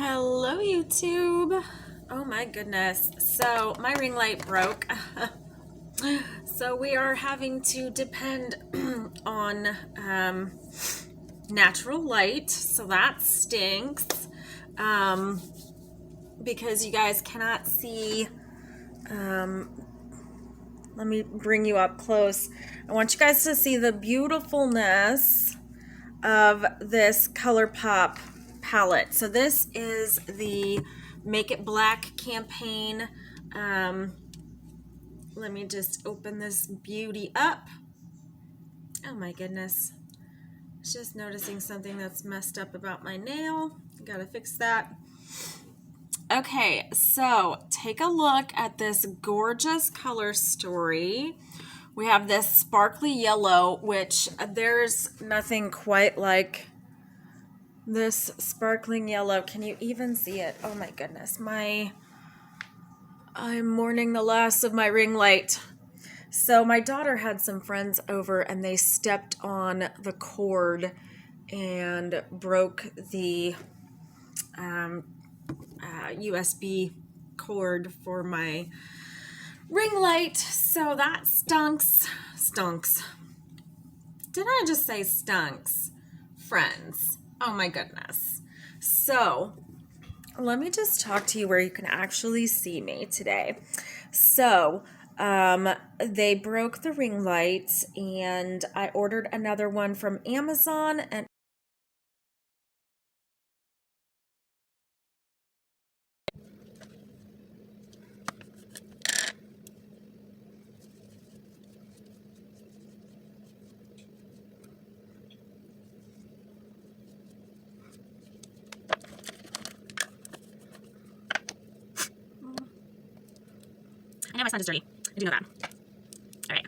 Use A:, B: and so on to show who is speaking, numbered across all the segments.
A: Hello, YouTube. Oh my goodness. So my ring light broke. So we are having to depend on natural light. So that stinks. Because you guys cannot see. Let me bring you up close. I want you guys to see the beautifulness of this Colourpop palette. So this is the Make It Black campaign. Let me just open this beauty up. Oh my goodness. Just noticing something that's messed up about my nail. Gotta fix that. Okay, so take a look at this gorgeous color story. We have this sparkly yellow, which there's nothing quite like this sparkling yellow. Can you even see it? Oh my goodness. I'm mourning the loss of my ring light. So my daughter had some friends over and they stepped on the cord and broke the USB cord for my ring light. So that stunks. Did I just say stunks? Friends. Oh my goodness. So let me just talk to you where you can actually see me today. So they broke the ring light and I ordered another one from Amazon, and I know my sponge is dirty. I do know that. All right.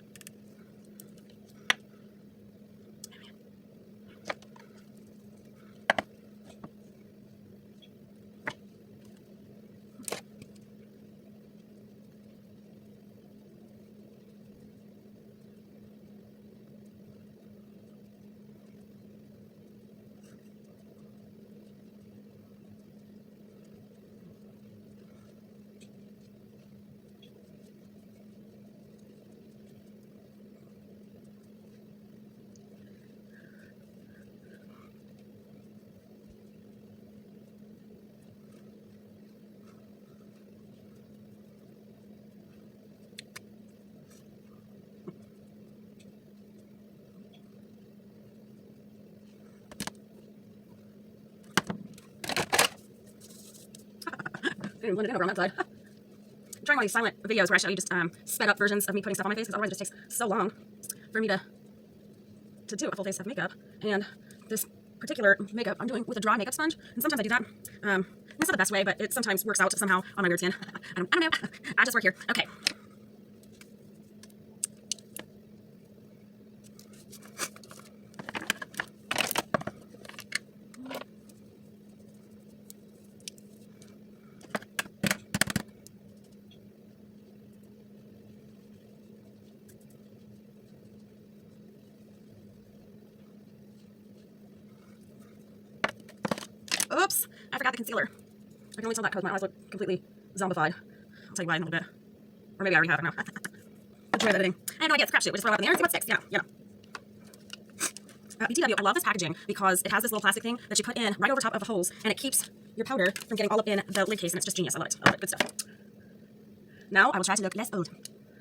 A: I didn't blend it in over on that side. I'm trying one of these silent videos where I show you just sped up versions of me putting stuff on my face, because otherwise it just takes so long for me to do a full face of makeup. And this particular makeup I'm doing with a dry makeup sponge, and sometimes I do that. It's not the best way, but it sometimes works out somehow on my weird skin. I don't know. I just work here. Okay. Oops, I forgot the concealer. I can only tell that because my eyes look completely zombified. I'll tell you why in a little bit. Or maybe I already have, I don't know. The joy of editing. I have no idea, it's a crapshoot. We just throw it up in the air and see what sticks. Yeah. BTW, I love this packaging because it has this little plastic thing that you put in right over top of the holes, and it keeps your powder from getting all up in the lid case, and it's just genius. I love it. Good stuff. Now I will try to look less old.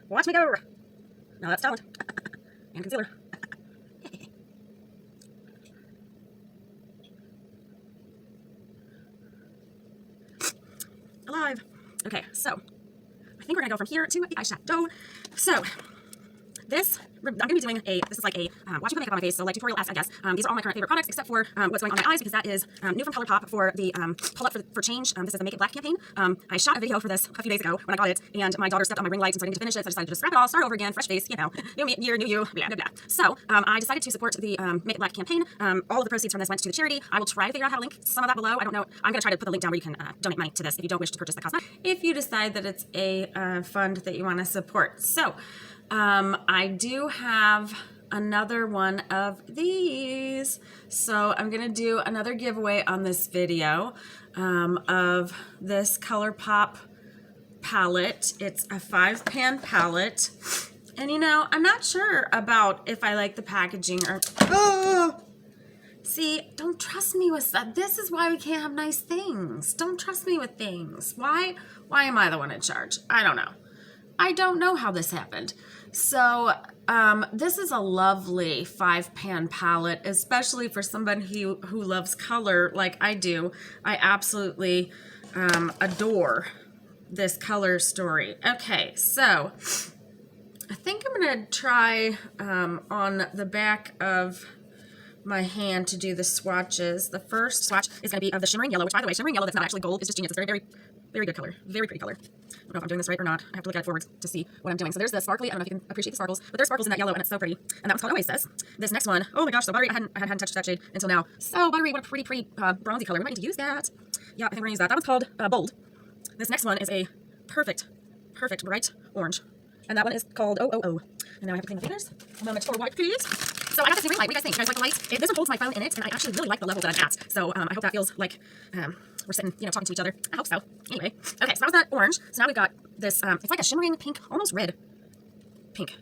A: Watch me go. Now that's talent. And concealer. Alive. Okay, so I think we're gonna go from here to the eyeshadow. So this, I'm gonna be doing this is like a watching makeup on my face, so like tutorial-esque, I guess. These are all my current favorite products, except for what's going on my eyes, because that is new from Colourpop for the Pull Up for Change. This is the Make It Black campaign. I shot a video for this a few days ago when I got it, and my daughter stepped on my ring light, and so I didn't get to finish it, so I decided to just scrap it all, start over again, fresh face, you know, new year, new you, blah, blah, blah. So I decided to support the Make It Black campaign. All of the proceeds from this went to the charity. I will try to figure out how to link some of that below. I don't know. I'm gonna try to put the link down where you can donate money to this if you don't wish to purchase the cosmetic. If you decide that it's a fund that you want to support. So I do have another one of these. So I'm gonna do another giveaway on this video of this Colourpop palette. It's a 5-pan palette. And you know, I'm not sure about if I like the packaging or... Oh! See, don't trust me with that. This is why we can't have nice things. Don't trust me with things. Why am I the one in charge? I don't know. I don't know how this happened. So this is a lovely 5-pan palette, especially for somebody who loves color like I do. I absolutely adore this color story. Okay, so I think I'm gonna try on the back of my hand to do the swatches. The first swatch is going to be of the shimmering yellow, which, by the way, shimmering yellow that's not actually gold is just genius. It's very, very, very good color. Very pretty color. I don't know if I'm doing this right or not. I have to look at it forwards to see what I'm doing. So there's the sparkly. I don't know if you can appreciate the sparkles, but there's sparkles in that yellow, and it's so pretty. And that one's called Oasis. This next one, oh my gosh, so buttery. I hadn't touched that shade until now. So buttery, what a pretty bronzy color. We might need to use that. Yeah, I think we're going to use that. That one's called Bold. This next one is a perfect bright orange. And that one is called Oh. And now I have to clean my fingers. A moment for white, please. So I got this new ring light. What do you guys think? You guys like the lights? This one holds my phone in it, and I actually really like the level that I'm at. So I hope that feels like we're sitting, you know, talking to each other. I hope so. Anyway, okay, so that was that orange. So now we've got this, it's like a shimmering pink, almost red pink.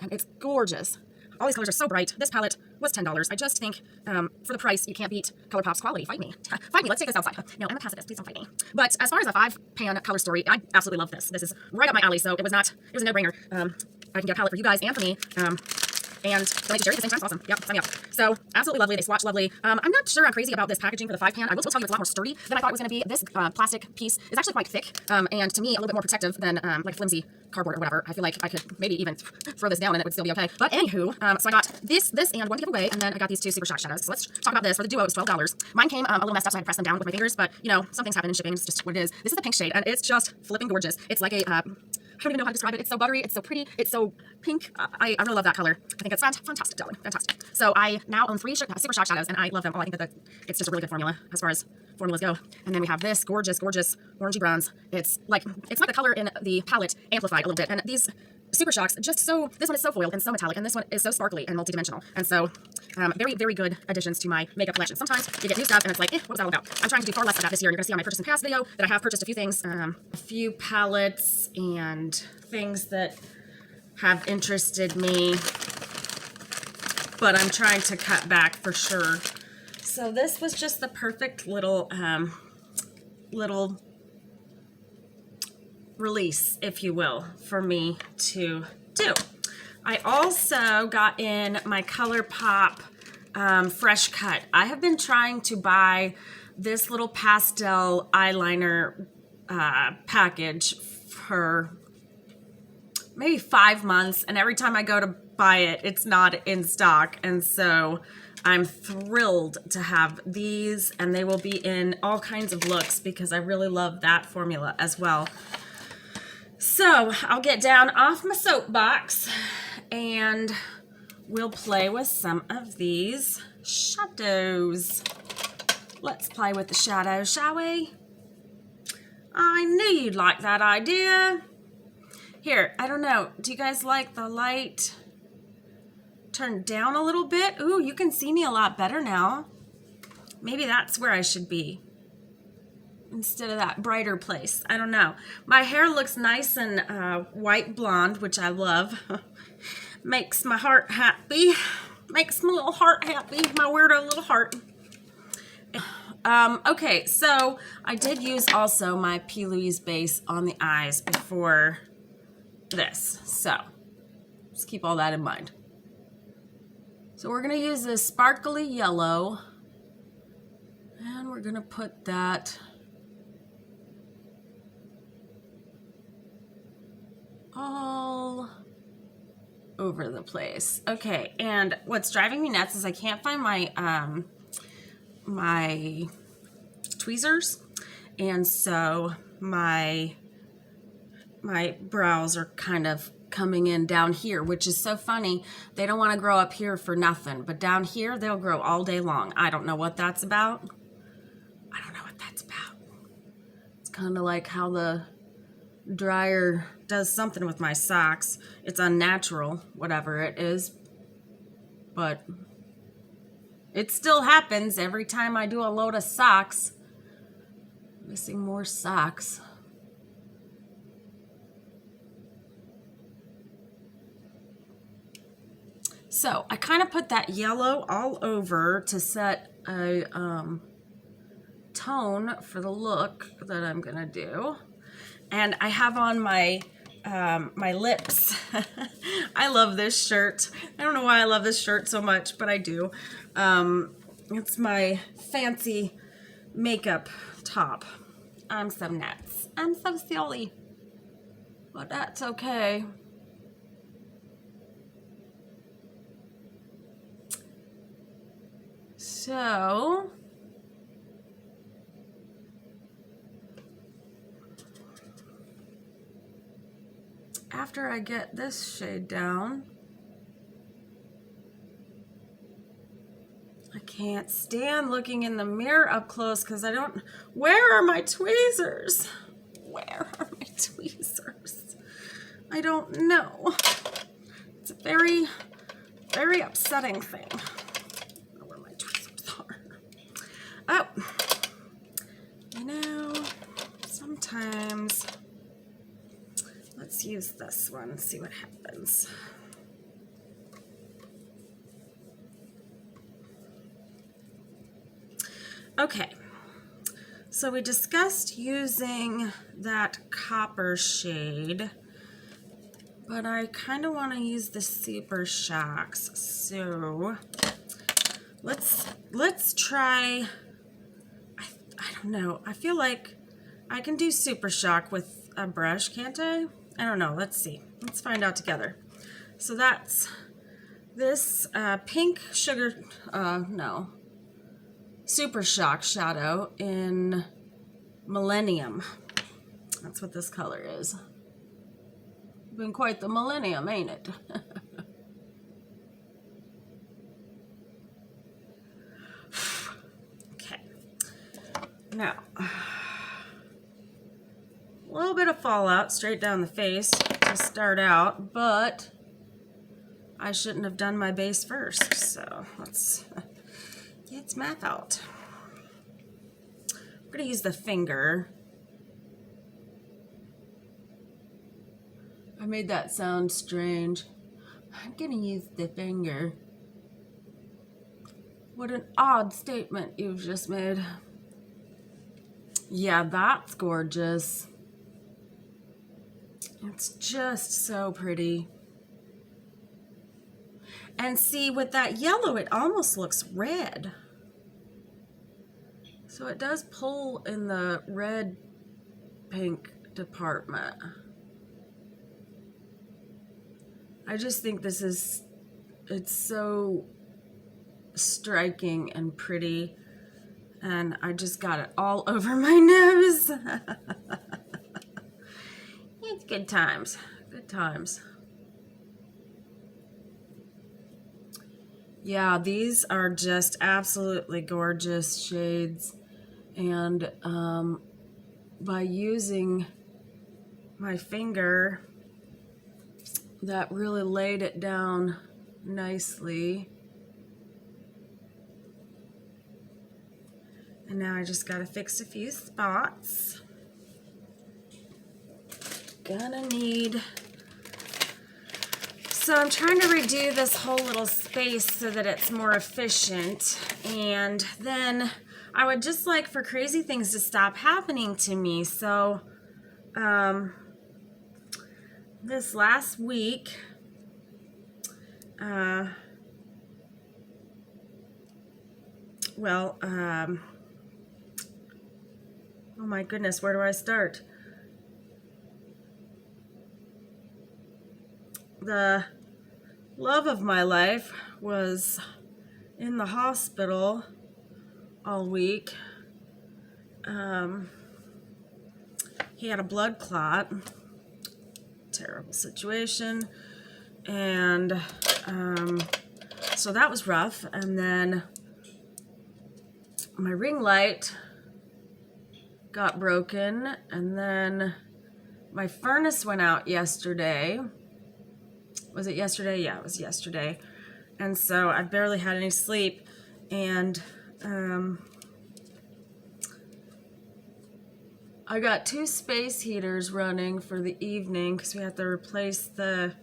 A: And it's gorgeous. All these colors are so bright. This palette was $10. I just think for the price, you can't beat Colourpop's quality. Fight me. Fight me. Let's take this outside. No, I'm a pacifist. Please don't fight me. But as far as a 5-pan color story, I absolutely love this. This is right up my alley, so it was a no-brainer. I can get a palette for you guys and for me. And donate to charity at the same time. It's awesome. Yep, sign me up. So, absolutely lovely. They swatch lovely. I'm not sure I'm crazy about this packaging for the 5-pan. I will tell you it's a lot more sturdy than I thought it was going to be. This plastic piece is actually quite thick, and to me, a little bit more protective than like flimsy cardboard or whatever. I feel like I could maybe even throw this down and it would still be okay. But anywho, so I got this and one to give away, and then I got these 2 super shock shadows. So let's talk about this. For the duo, it was $12. Mine came a little messed up, so I had to press them down with my fingers, but you know, some things happen in shipping. It's just what it is. This is the pink shade, and it's just flipping gorgeous. It's like a, I don't even know how to describe it. It's so buttery. It's so pretty. It's so pink. I really love that color. I think it's fantastic, darling. Fantastic. So I now own 3 super shock shadows, and I love them all. I think that it's just a really good formula as far as formulas go. And then we have this gorgeous orangey bronze. It's like the color in the palette amplified a little bit. And these super shocks, just so, this one is so foiled and so metallic, and this one is so sparkly and multidimensional. And so very, very good additions to my makeup collection. Sometimes you get new stuff and it's like, what was that all about? I'm trying to do far less of that this year. And you're gonna see on my purchase and pass video that I have purchased a few things, a few palettes and things that have interested me, but I'm trying to cut back for sure. So this was just the perfect little release, if you will, for me to do. I also got in my Colourpop Fresh Cut. I have been trying to buy this little pastel eyeliner package for maybe 5 months, and every time I go to buy it, it's not in stock. And so I'm thrilled to have these, and they will be in all kinds of looks because I really love that formula as well. So I'll get down off my soapbox and we'll play with some of these shadows. Let's play with the shadows, shall we? I knew you'd like that idea. Here, I don't know. Do you guys like the light turned down a little bit? Ooh, you can see me a lot better now. Maybe that's where I should be instead of that brighter place. I don't know. My hair looks nice and white blonde, which I love. Makes my heart happy. Makes my little heart happy. My weirdo little heart. Okay, so I did use also my P. Louise base on the eyes before this. So just keep all that in mind. So we're going to use this sparkly yellow, and we're going to put that all over the place. Okay, and what's driving me nuts is I can't find my my tweezers, and so my brows are kind of coming in down here, which is so funny. They don't want to grow up here for nothing, but down here they'll grow all day long. I don't know what that's about. I don't know what that's about. It's kind of like how the dryer does something with my socks. It's unnatural, whatever it is. but it still happens every time I do a load of socks. Missing more socks. So I kind of put that yellow all over to set a tone for the look that I'm gonna do. And I have on my my lips. I love this shirt. I don't know why I love this shirt so much, but I do. It's my fancy makeup top. I'm so nuts. I'm so silly. But that's okay. So, after I get this shade down, I can't stand looking in the mirror up close because I don't, where are my tweezers? Where are my tweezers? I don't know. It's a very, very upsetting thing. Oh, you know, sometimes, let's use this one and see what happens. Okay, so we discussed using that copper shade, but I kind of want to use the Super Shocks, so let's try. I don't know. I feel like I can do Super Shock with a brush, can't I? I don't know. Let's see. Let's find out together. So that's this pink sugar, no, Super Shock shadow in Millennium. That's what this color is. Been quite the millennium, ain't it? Now, a little bit of fallout straight down the face to start out, but I shouldn't have done my base first, so let's get math out. I'm going to use the finger. I made that sound strange. I'm going to use the finger. What an odd statement you've just made. Yeah, that's gorgeous. It's just so pretty. And see, with that yellow, it almost looks red. So it does pull in the red pink department. I just think this is, it's so striking and pretty. And I just got it all over my nose. It's good times. Good times. Yeah, these are just absolutely gorgeous shades. And by using my finger, that really laid it down nicely. And now I just gotta fix a few spots. Gonna need, so I'm trying to redo this whole little space so that it's more efficient. And then I would just like for crazy things to stop happening to me. So this last week, oh my goodness, where do I start? The love of my life was in the hospital all week. He had a blood clot. Terrible situation. And so that was rough. And then my ring light got broken, and then my furnace went out yesterday. Was it yesterday? Yeah, it was yesterday. and so I've barely had any sleep, and I got 2 space heaters running for the evening because we have to replace the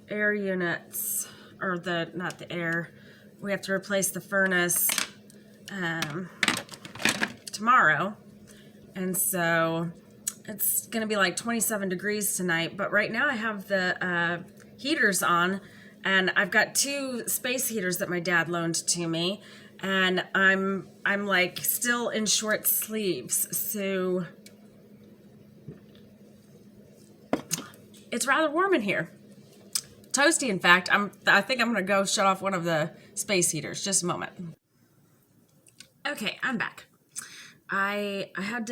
A: air units, or not the air, we have to replace the furnace tomorrow, and so it's gonna be like 27 degrees tonight, but right now I have the heaters on, and I've got 2 space heaters that my dad loaned to me, and I'm like still in short sleeves, so it's rather warm in here. Toasty, in fact. I think I'm gonna go shut off one of the space heaters. Just a moment. Okay, I'm back. I had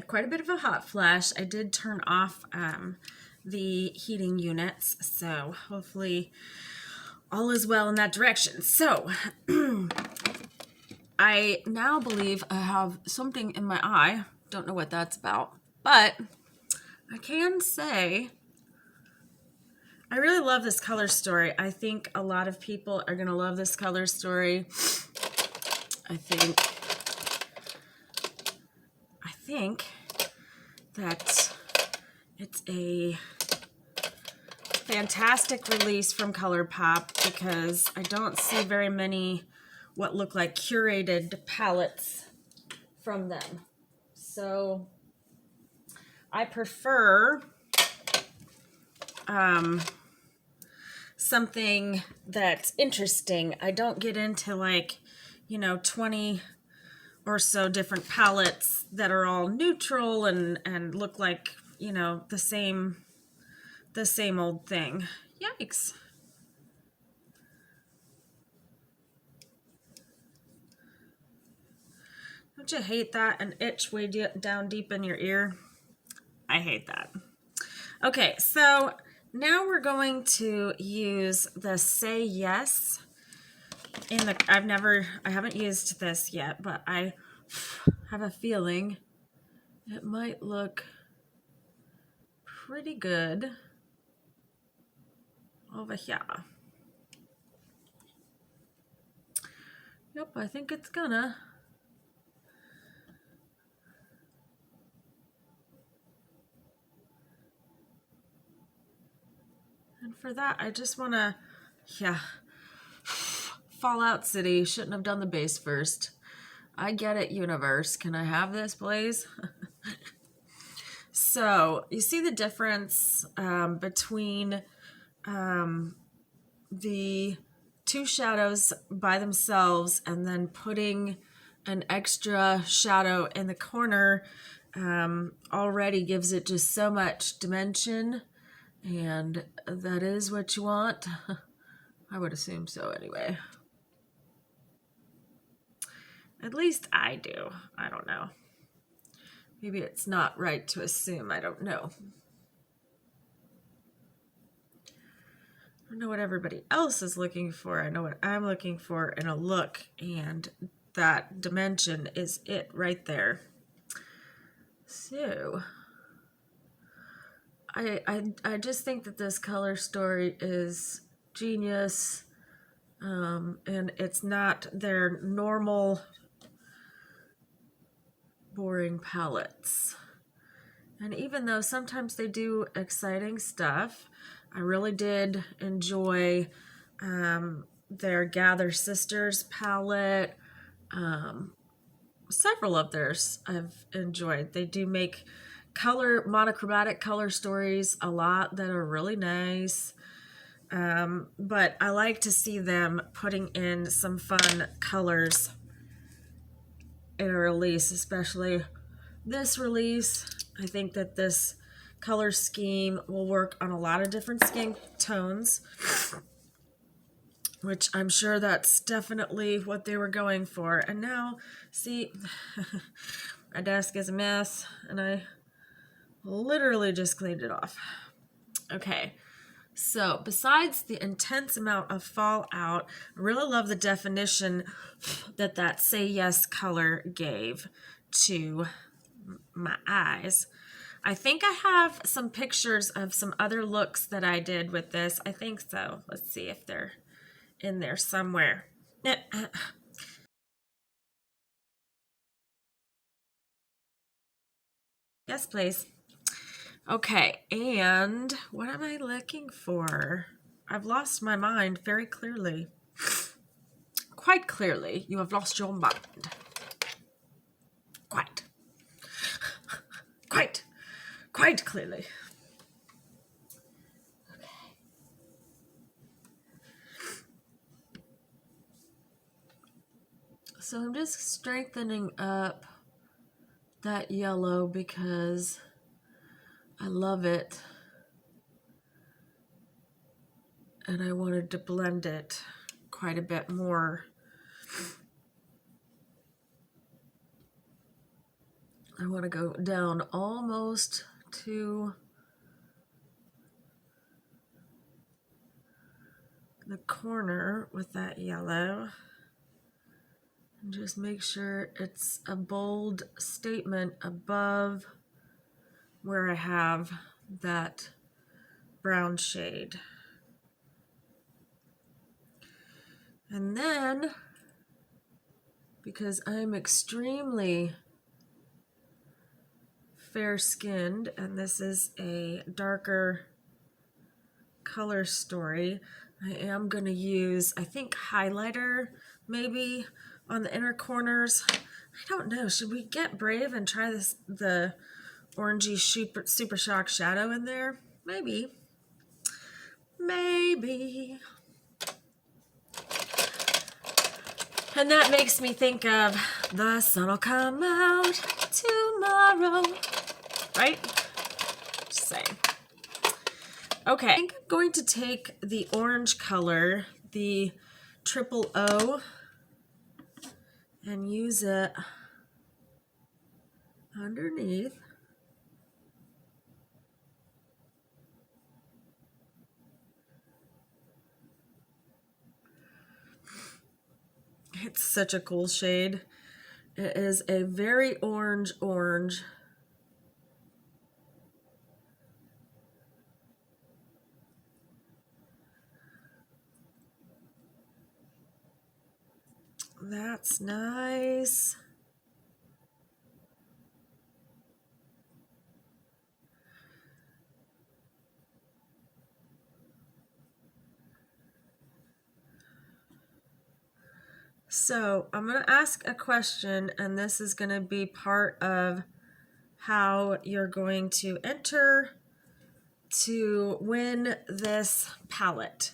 A: quite a bit of a hot flash. I did turn off the heating units, so hopefully all is well in that direction. So I now believe I have something in my eye. Don't know what that's about, but I can say I really love this color story. I think a lot of people are going to love this color story. I think that it's a fantastic release from Colourpop because I don't see very many what look like curated palettes from them. So I prefer something that's interesting. I don't get into like, 20 or so different palettes that are all neutral and look like, the same old thing. Yikes. Don't you hate that? An itch way down deep in your ear? I hate that. Okay, so now we're going to use the Say Yes I haven't used this yet, but I have a feeling it might look pretty good over here. Yep, I think it's gonna. And for that, I just want to, Fallout City, shouldn't have done the base first. I get it, universe. Can I have this, please? So, you see the difference between the 2 shadows by themselves and then putting an extra shadow in the corner already gives it just so much dimension, and that is what you want. I would assume so anyway. At least I do. I don't know. Maybe it's not right to assume. I don't know. I don't know what everybody else is looking for. I know what I'm looking for in a look, and that dimension is it right there. So I just think that this color story is genius, and it's not their normal boring palettes. And even though sometimes they do exciting stuff, I really did enjoy their Gather Sisters palette. Several of theirs I've enjoyed. They do make monochromatic color stories a lot that are really nice. But I like to see them putting in some fun colors in a release, especially this release. I think that this color scheme will work on a lot of different skin tones, which I'm sure that's definitely what they were going for. And now, see, my desk is a mess, and I literally just cleaned it off. Okay, so besides the intense amount of fallout, I really love the definition that Say Yes color gave to my eyes. I think I have some pictures of some other looks that I did with this. I think so. Let's see if they're in there somewhere. Yes, please. Okay, and what am I looking for? I've lost my mind very clearly. Quite clearly, you have lost your mind. Quite clearly. Okay. So I'm just strengthening up that yellow because I love it. And I wanted to blend it quite a bit more. I want to go down almost to the corner with that yellow. And just make sure it's a bold statement above where I have that brown shade. And then, because I'm extremely fair-skinned, and this is a darker color story, I am going to use, I think, highlighter maybe on the inner corners. I don't know. Should we get brave and try this, the orangey super shock shadow in there? Maybe. Maybe. And that makes me think of the sun will come out tomorrow. Right? Just saying. Okay, I think I'm going to take the orange color, the 000, and use it underneath. It's such a cool shade. It is a very orange. That's nice. So I'm going to ask a question, and this is going to be part of how you're going to enter to win this palette.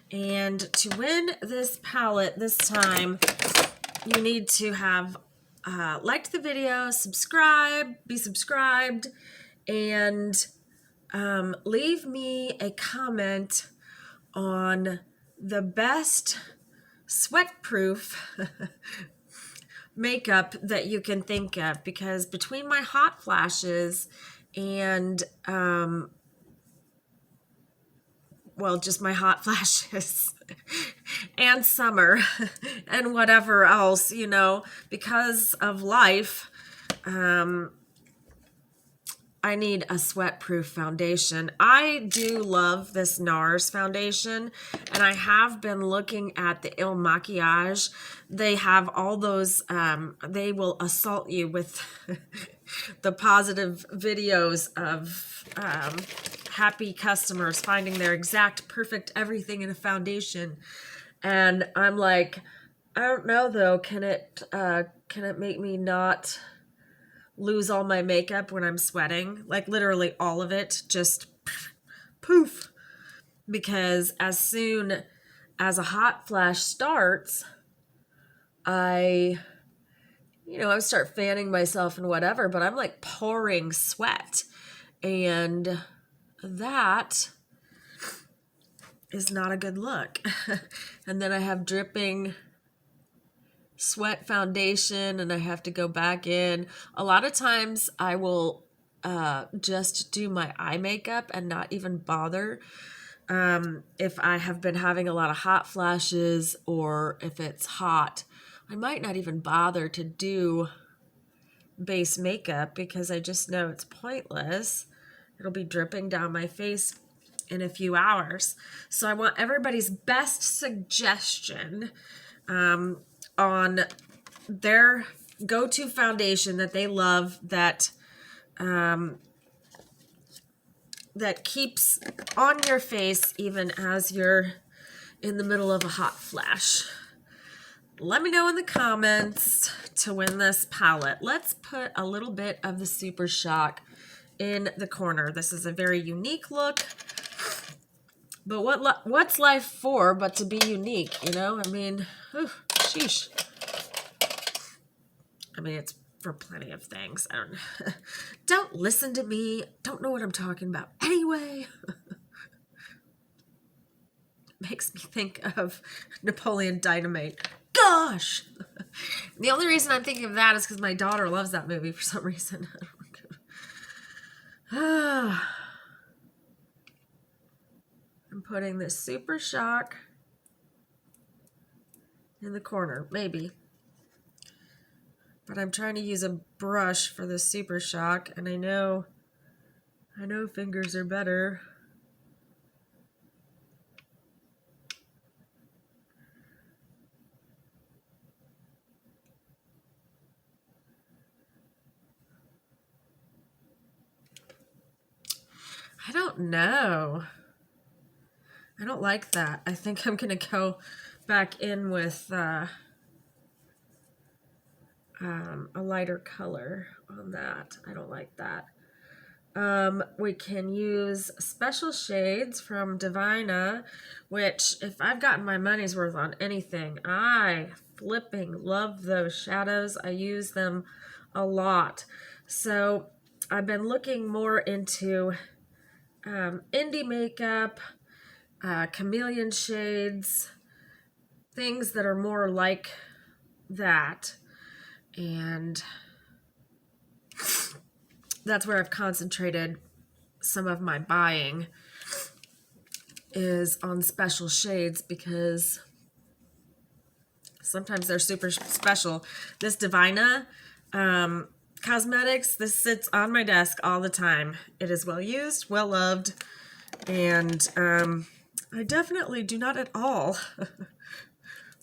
A: And to win this palette this time, you need to have liked the video, be subscribed, and leave me a comment on the best sweat-proof makeup that you can think of, because between my hot flashes and well, just my hot flashes and summer and whatever else, you know, because of life, I need a sweat-proof foundation. I do love this NARS foundation, and I have been looking at the Il Makiage. They have all those, they will assault you with the positive videos of happy customers finding their exact perfect everything in a foundation. And I'm like, I don't know though, can it make me not lose all my makeup when I'm sweating? Like literally all of it, just poof. Because as soon as a hot flash starts, I would start fanning myself and whatever, but I'm like pouring sweat. And that is not a good look. And then I have dripping sweat foundation, and I have to go back in. A lot of times I will just do my eye makeup and not even bother. If I have been having a lot of hot flashes, or if it's hot, I might not even bother to do
B: base makeup because I just know it's pointless. It'll be dripping down my face in a few hours. So I want everybody's best suggestion on their go-to foundation that they love, that that keeps on your face even as you're in the middle of a hot flash. Let me know in the comments to win this palette. Let's put a little bit of the Super Shock in the corner. This is a very unique look, but what's life for but to be unique, you know? I mean, sheesh. I mean, it's for plenty of things. Don't listen to me. Don't know what I'm talking about anyway. Makes me think of Napoleon Dynamite. Gosh! The only reason I'm thinking of that is because my daughter loves that movie for some reason. I'm putting this Super Shock in the corner, maybe. But I'm trying to use a brush for the Super Shock, and I know fingers are better. I don't know. I don't like that. I think I'm going to go back in with a lighter color on that. I don't like that. We can use Special Shades from Divina, which if I've gotten my money's worth on anything, I flipping love those shadows. I use them a lot. So I've been looking more into indie makeup, chameleon shades, things that are more like that. And that's where I've concentrated some of my buying, is on Special Shades, because sometimes they're super special. This Divina Cosmetics, this sits on my desk all the time. It is well used, well loved, and I definitely do not at all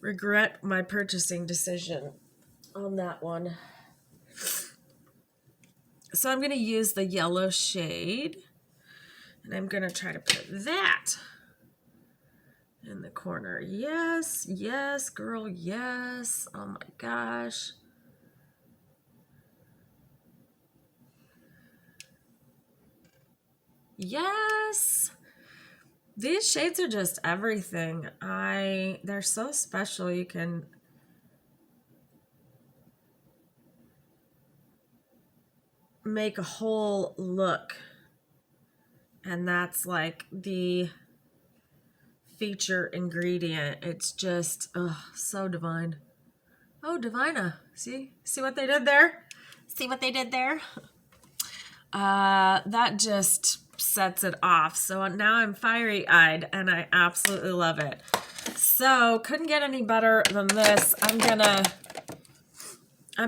B: regret my purchasing decision on that one. So I'm going to use the yellow shade, and I'm going to try to put that in the corner. Yes, yes, girl, yes. Oh my gosh. Yes. These shades are just everything. They're so special. You can make a whole look, and that's like the feature ingredient. It's just so divine. Oh, Divina. See what they did there? See what they did there? That just sets it off. So now I'm fiery-eyed, and I absolutely love it. So couldn't get any better than this. I'm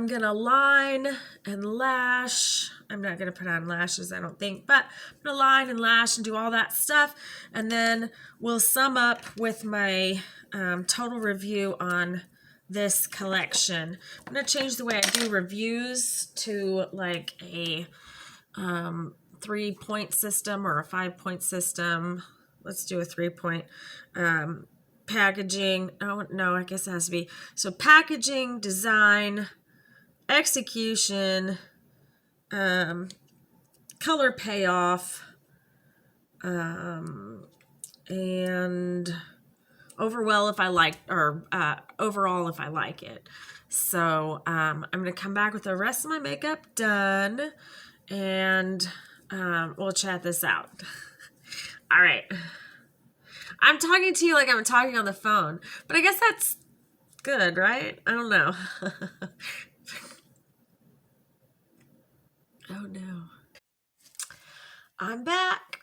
B: gonna line and lash. I'm not gonna put on lashes, I don't think, but I'm gonna line and lash and do all that stuff, and then we'll sum up with my total review on this collection. I'm gonna change the way I do reviews to like a 3-point system or a 5-point system. Let's do a 3-point. Packaging. Oh no, I guess it has to be. So packaging, design, execution, color payoff, and overall if I like it. So I'm gonna come back with the rest of my makeup done, and we'll chat this out. All right. I'm talking to you like I'm talking on the phone, but I guess that's good, right? I don't know. Oh no. I'm back.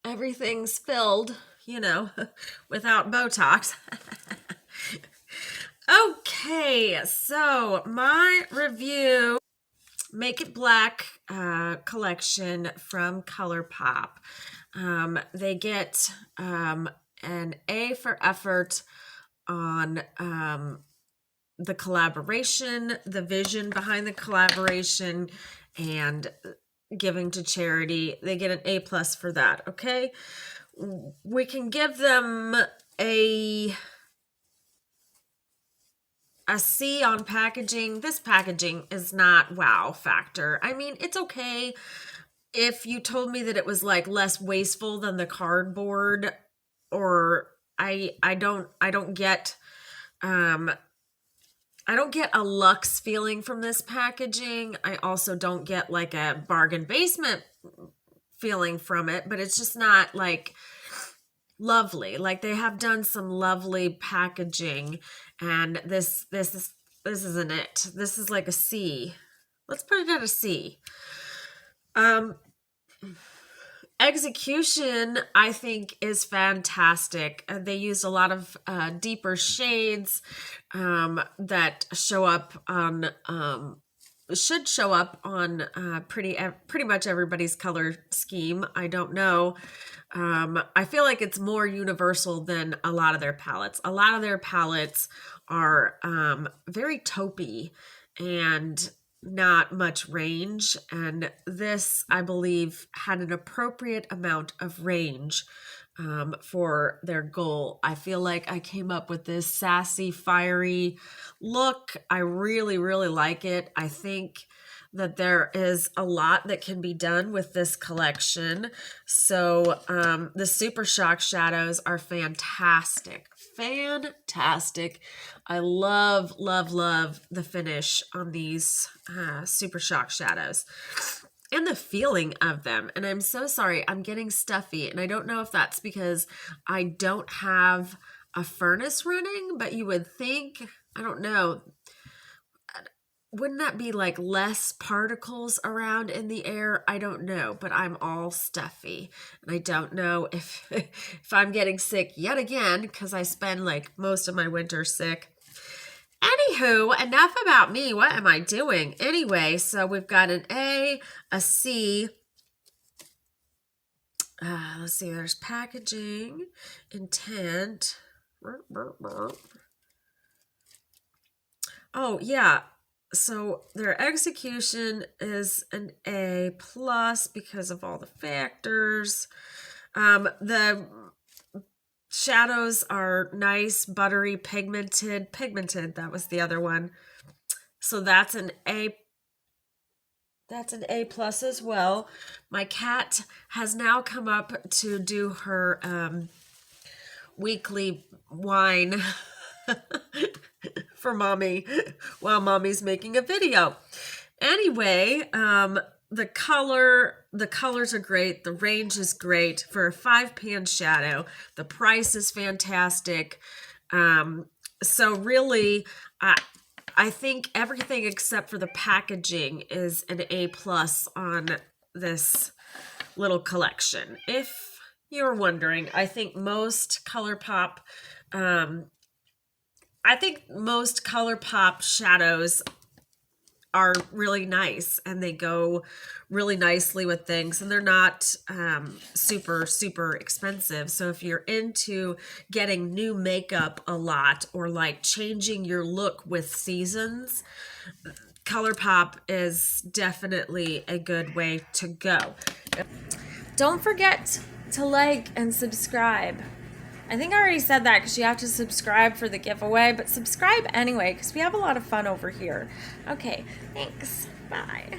B: Everything's filled, you know, without Botox. Okay, so my review, Make It Black collection from Colourpop. They get an A for effort on the collaboration, the vision behind the collaboration, and giving to charity. They get an A plus for that. Okay, we can give them a C on packaging. This packaging is not wow factor. I mean, it's okay if you told me that it was like less wasteful than the cardboard, or I don't get I don't get a luxe feeling from this packaging. I also don't get like a bargain basement feeling from it, but it's just not like lovely. Like they have done some lovely packaging, and this isn't it. This is like a C. Let's put it at a C. Execution, I think, is fantastic. They used a lot of deeper shades that show up on should show up on pretty much everybody's color scheme. I don't know. I feel like it's more universal than a lot of their palettes. A lot of their palettes are very taupey and not much range, and this, I believe, had an appropriate amount of range for their goal. I feel like I came up with this sassy, fiery look. I really, really like it. I think that there is a lot that can be done with this collection. So the Super Shock shadows are fantastic. Fantastic. I love, love, love the finish on these Super Shock shadows and the feeling of them. And I'm so sorry, I'm getting stuffy, and I don't know if that's because I don't have a furnace running, but you would think, I don't know, wouldn't that be like less particles around in the air? I don't know, but I'm all stuffy, and I don't know if if I'm getting sick yet again, because I spend like most of my winter sick. Anywho, enough about me. What am I doing? Anyway, so we've got an A, a C. Let's see, there's packaging, intent. Oh, yeah. So their execution is an A plus because of all the factors. The shadows are nice, buttery, pigmented. That was the other one. So that's an A. That's an A plus as well. My cat has now come up to do her weekly wine for mommy while mommy's making a video. Anyway, the colors are great. The range is great for a 5-pan shadow. The price is fantastic. So really, I think everything except for the packaging is an A plus on this little collection. If you're wondering, I think most Colourpop shadows are really nice, and they go really nicely with things, and they're not super, super expensive. So if you're into getting new makeup a lot, or like changing your look with seasons, Colourpop is definitely a good way to go.
C: Don't forget to like and subscribe. I think I already said that because you have to subscribe for the giveaway, but subscribe anyway because we have a lot of fun over here. Okay, thanks. Bye.